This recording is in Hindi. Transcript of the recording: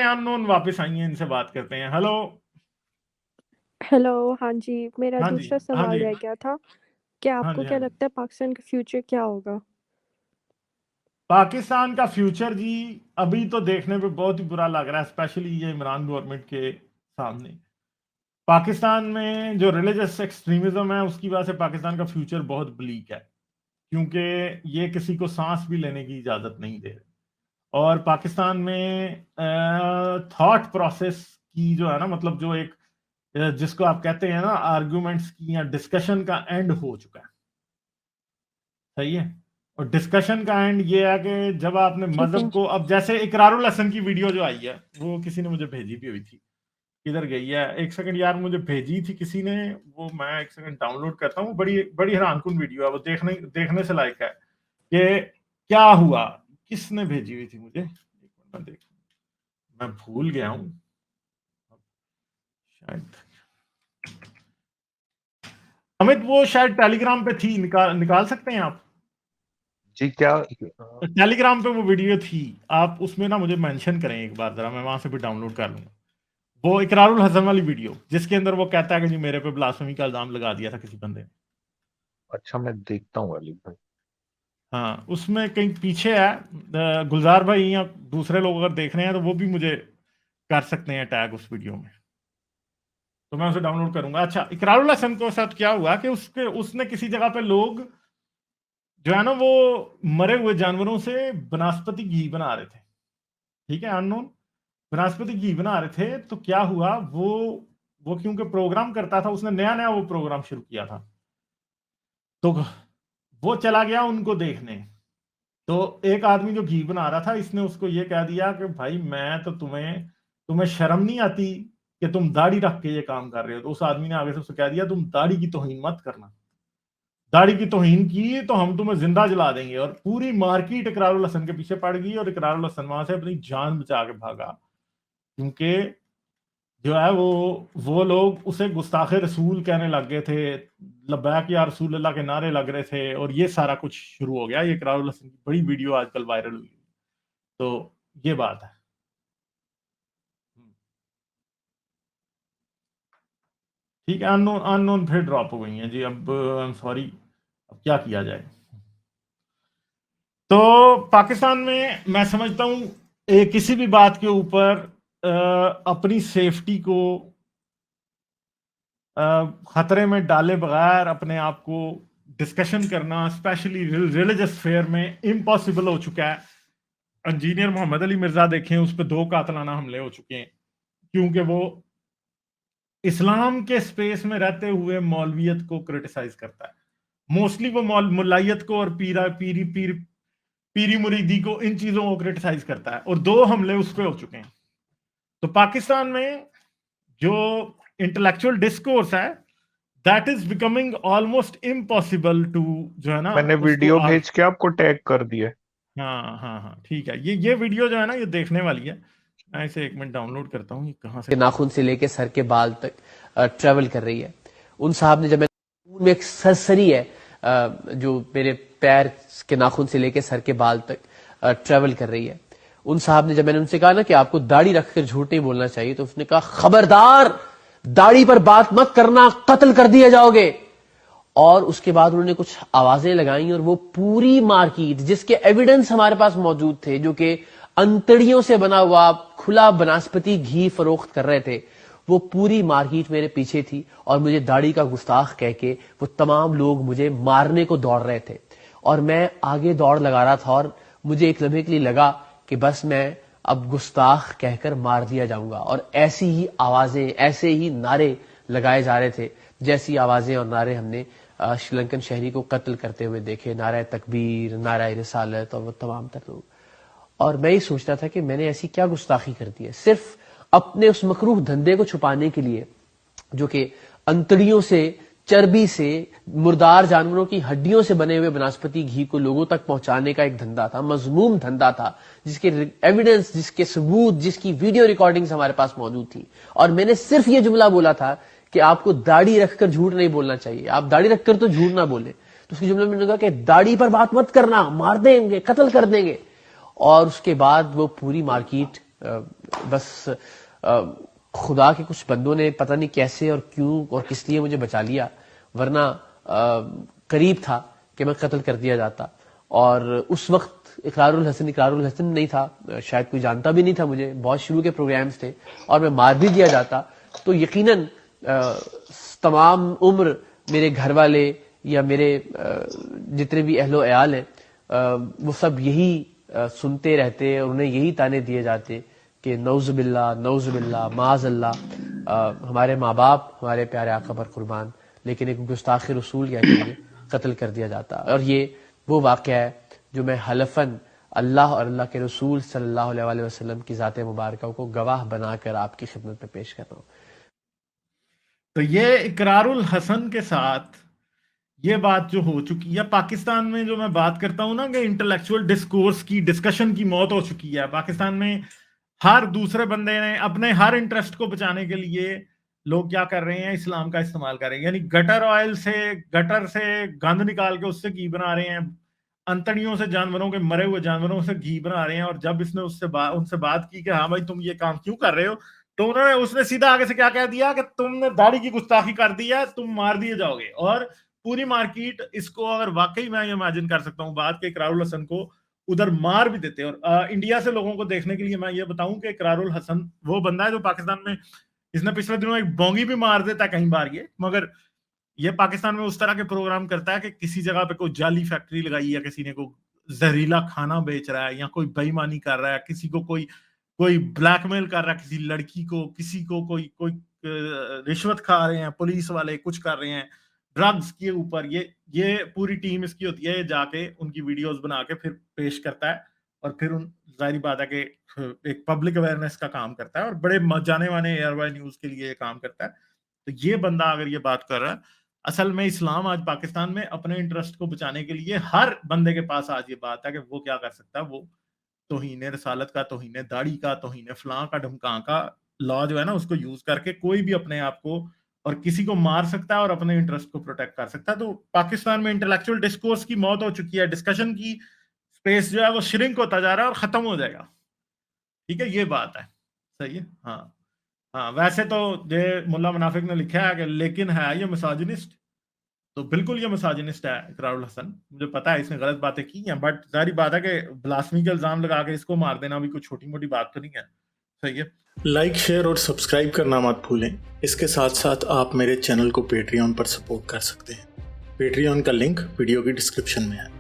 अननोन वापस आई हैं, इनसे बात करते हैं। हेलो। हेलो, हाँ जी, मेरा हाँ जी। दूसरा हाँ सवाल जी। रह गया था कि हाँ आपको जी। हाँ क्या जी। लगता है पाकिस्तान का फ्यूचर क्या होगा? पाकिस्तान का फ्यूचर जी, अभी तो देखने पे बहुत ही बुरा लग रहा है, स्पेशली ये इमरान गवर्नमेंट के सामने। पाकिस्तान में जो रिलीजियस एक्सट्रीमिज्म है, उसकी वजह से पाकिस्तान का फ्यूचर बहुत ब्लीक है, क्योंकि ये किसी को सांस भी लेने की इजाजत नहीं दे रहे। और पाकिस्तान में थॉट प्रोसेस की जो है ना, मतलब जो एक जिसको आप कहते हैं ना आर्गुमेंट्स की या डिस्कशन का एंड हो चुका है। सही है। और डिस्कशन का एंड ये है कि जब आपने ठीक मजहब है। को, अब जैसे इकरारुल हसन की वीडियो जो आई है, वो किसी ने मुझे भेजी भी हुई थी। किधर गई है? एक सेकंड यार, मुझे भेजी थी किसी ने, वो मैं एक सेकंड डाउनलोड करता हूँ। बड़ी बड़ी हैरानकुन वीडियो है वो, देखने देखने से लायक है कि क्या हुआ। किसने भेजी हुई थी मुझे? एक मिनट में देख, मैं भूल गया हूँ शायद। अमित, वो शायद टेलीग्राम पे थी, निकाल निकाल सकते हैं आप? जी क्या? टेलीग्राम पे वो वीडियो थी, आप उसमें ना मुझे मेंशन करें एक बार जरा, मैं वहां से भी डाउनलोड कर लूंगा। वो इकरारुल हसन वाली वीडियो, जिसके अंदर वो कहता है कि जी मेरे पे ब्लास्फेमी का इल्जाम लगा दिया था किसी बंदे ने। अच्छा, मैं देखता हूँ अली भाई। हाँ, उसमें कहीं पीछे है गुलजार भाई या दूसरे लोग अगर देख रहे हैं तो वो भी मुझे कर सकते हैं टैग उस वीडियो में, तो मैं उसे डाउनलोड करूंगा। अच्छा, इकरारुल हसन के साथ क्या हुआ कि उसके उसने किसी जगह पे लोग जो है ना, वो मरे हुए जानवरों से बनस्पति घी बना रहे थे। ठीक है, अननोन बनस्पति घी बना रहे थे, तो क्या हुआ, वो क्योंकि प्रोग्राम करता था, उसने नया नया वो प्रोग्राम शुरू किया था, तो वो चला गया उनको देखने। तो एक आदमी जो घी बना रहा था, इसने उसको ये कह दिया कि भाई मैं तो तुम्हें तुम्हें शर्म नहीं आती कि तुम दाढ़ी रख के ये काम कर रहे हो? तो उस आदमी ने आगे से उसे कह दिया, तुम दाढ़ी की तौहीन मत करना, दाढ़ी की तौहीन की तो हम तुम्हें जिंदा जला देंगे। और पूरी मार्केट इकरारुल हसन के पीछे पड़ गई, और इकरारुल हसन वहां से अपनी जान बचा के भागा, क्योंकि जो है वो लोग उसे गुस्ताखे रसूल कहने लग गए थे, लब्बैक या रसूल अल्लाह के नारे लग रहे थे, और ये सारा कुछ शुरू हो गया। ये इकरारुल हसन की बड़ी वीडियो आजकल वायरल हुई, तो ये बात है। ठीक है, अननोन अननोन फिर ड्रॉप हो गई हैं जी, अब आई एम सॉरी, अब क्या किया जाए। तो पाकिस्तान में मैं समझता हूं किसी भी बात के ऊपर अपनी सेफ्टी को खतरे में डाले बगैर अपने आप को डिस्कशन करना, स्पेशली रिलीजियस फेयर में, इम्पॉसिबल हो चुका है। इंजीनियर मोहम्मद अली मिर्जा देखें, उस पर 2 कातलाना हमले हो चुके हैं, क्योंकि वो इस्लाम के स्पेस में रहते हुए मौलवियत को क्रिटिसाइज करता है। मोस्टली वो मुल्लायत को और पीरी मुरीदी को, इन चीजों को क्रिटिसाइज करता है, और 2 हमले उस पर हो चुके हैं। तो पाकिस्तान में जो इंटेलेक्चुअल डिस्कोर्स है, that is becoming almost impossible to, जो है ना, मैंने उसको वीडियो आगे। भेज के आपको टैग कर दिया। हाँ हाँ हाँ, ठीक है, ये वीडियो जो है ना, ये देखने वाली है। मैं इसे 1 मिनट डाउनलोड करता हूँ, ये कहाँ से के नाखून से लेके सर के बाल तक ट्रेवल कर रही है। उन साहब ने, जब मैं में एक सरसरी है जो मेरे पैर के नाखून से लेके सर के बाल तक ट्रेवल कर रही है, उन साहब ने, जब मैंने उनसे कहा ना कि आपको दाढ़ी रखकर झूठ नहीं बोलना चाहिए, तो उसने कहा खबरदार, दाढ़ी पर बात मत करना, कत्ल कर दिए जाओगे। और उसके बाद उन्होंने कुछ आवाजें लगाई, और वो पूरी मार्केट, जिसके एविडेंस हमारे पास मौजूद थे, जो कि अंतड़ियों से बना हुआ खुला बनस्पति घी फरोख्त कर रहे थे, वो पूरी मार्केट मेरे पीछे थी, और मुझे दाढ़ी का गुस्ताख कह के वो तमाम लोग मुझे मारने को दौड़ रहे थे। और मैं आगे दौड़ लगा रहा था, और मुझे एक लम्हे के लिए लगा कि बस मैं अब गुस्ताख कहकर मार दिया जाऊंगा। और ऐसी ही आवाजें, ऐसे ही नारे लगाए जा रहे थे, जैसी आवाजें और नारे हमने श्रीलंकन शहरी को कत्ल करते हुए देखे, नारा तकबीर, नारा रिसालत, और वो तमाम तर लोग। और मैं ये सोच रहा था कि मैंने ऐसी क्या गुस्ताखी कर दी है, सिर्फ अपने उस मकरूह धंधे को छुपाने के लिए, जो कि अंतड़ियों से, चर्बी से, मुर्दार जानवरों की हड्डियों से बने हुए बनस्पति घी को लोगों तक पहुंचाने का एक धंधा था, मजमूम धंधा था, जिसके एविडेंस, जिसके सबूत, जिसकी वीडियो रिकॉर्डिंग्स हमारे पास मौजूद थी। और मैंने सिर्फ ये जुमला बोला था कि आपको दाढ़ी रखकर झूठ नहीं बोलना चाहिए, आप दाढ़ी रखकर तो झूठ ना बोले। तो उसके जुमले में मैंने कहा कि दाढ़ी पर बात मत करना, मार देंगे, कत्ल कर देंगे। और उसके बाद वो पूरी मार्केट बस खुदा के कुछ बंदों ने पता नहीं कैसे और क्यों और किस लिए मुझे बचा लिया, वरना करीब था कि मैं कत्ल कर दिया जाता। और उस वक्त इकरारुल हसन नहीं था, शायद कोई जानता भी नहीं था मुझे, बहुत शुरू के प्रोग्राम्स थे, और मैं मार भी दिया जाता तो यकीनन तमाम उम्र मेरे घर वाले या मेरे जितने भी अहलो अयाल हैं वो सब यही सुनते रहते और उन्हें यही ताने दिए जाते कि नौजुबिल्ला माज़अल्लाह, हमारे माँ बाप हमारे प्यारे आका पर कुर्बान, लेकिन एक गुस्ताख़ रसूल कहते हुए कत्ल कर दिया जाता। और ये वो वाक़या है जो मैं हलफन अल्लाह और अल्लाह के रसूल सल्लल्लाहु अलैहि वसल्लम की ज़ात मुबारका को गवाह बनाकर आपकी खिदमत में पेश कर रहा हूँ। तो ये इकरारुल हसन के साथ ये बात जो हो चुकी है पाकिस्तान में, जो मैं बात करता हूं ना कि इंटेलेक्चुअल डिस्कोर्स की, डिस्कशन की मौत हो चुकी है पाकिस्तान में। हर दूसरे बंदे ने अपने हर इंटरेस्ट को बचाने के लिए लोग क्या कर रहे हैं, इस्लाम का इस्तेमाल कर रहे हैं। यानी गटर से गंद निकाल के उससे घी बना रहे हैं, अंतड़ियों से जानवरों के, मरे हुए जानवरों से घी बना रहे हैं। और जब इसने उनसे बात की कि हाँ भाई तुम ये काम क्यों कर रहे हो, तो उसने सीधा आगे से क्या कह दिया कि तुमने दाढ़ी की गुस्ताखी कर दी है, तुम मार दिए जाओगे। और पूरी मार्केट इसको, अगर वाकई मैं इमेजिन कर सकता हूँ बात के इकरारुल हसन को उधर मार भी देते। और इंडिया से लोगों को देखने के लिए मैं ये बताऊं कि इकरारुल हसन वो बंदा है जो पाकिस्तान में, इसने पिछले दिनों एक बोंगी भी मार देता है कई बार ये, मगर ये पाकिस्तान में उस तरह के प्रोग्राम करता है कि किसी जगह पे कोई जाली फैक्ट्री लगाई है, किसी ने को जहरीला खाना बेच रहा है, या कोई बेईमानी कर रहा है, किसी को कोई ब्लैकमेल कर रहा है, किसी लड़की को, किसी को कोई रिश्वत खा रहे हैं पुलिस वाले, कुछ कर रहे हैं ड्रग्स के ऊपर। ये पूरी टीम इसकी होती है, ये जाके उनकी वीडियोस बना के फिर पेश करता है और फिर जाहिर बात है कि एक पब्लिक अवेयरनेस का काम करता है और बड़े जाने माने एयरवाई न्यूज के लिए काम करता है। तो ये बंदा अगर ये बात कर रहा है, असल में इस्लाम आज पाकिस्तान में अपने इंटरेस्ट को बचाने के लिए हर बंदे के पास आज ये बात है कि वो क्या कर सकता है। वो तौहीन रसालत का, तौहीन दाढ़ी का, तौहीन फलां का ढमकां का लॉ जो है ना, उसको यूज करके कोई भी अपने आप को और किसी को मार सकता है और अपने इंटरेस्ट को प्रोटेक्ट कर सकता है। तो पाकिस्तान में इंटेलेक्चुअल डिस्कोर्स की मौत हो चुकी है, डिस्कशन की स्पेस जो है वो श्रिंक होता जा रहा है और खत्म हो जाएगा। ठीक है, ये बात है, सही है। हाँ, वैसे तो ये मुल्ला मुनाफिक ने लिखा है कि लेकिन है ये मिसोजिनिस्ट, तो बिल्कुल ये मिसोजिनिस्ट है इकरारुल हसन। मुझे पता है इसने गलत बातें की हैं, बट जाहिर बात है कि ब्लास्फेमी के इल्जाम लगा के इसको मार देना भी कोई छोटी मोटी बात तो नहीं है, सही है। लाइक, शेयर और सब्सक्राइब करना मत भूलें। इसके साथ साथ आप मेरे चैनल को पेट्रियन पर सपोर्ट कर सकते हैं। पेट्रियन का लिंक वीडियो की डिस्क्रिप्शन में है।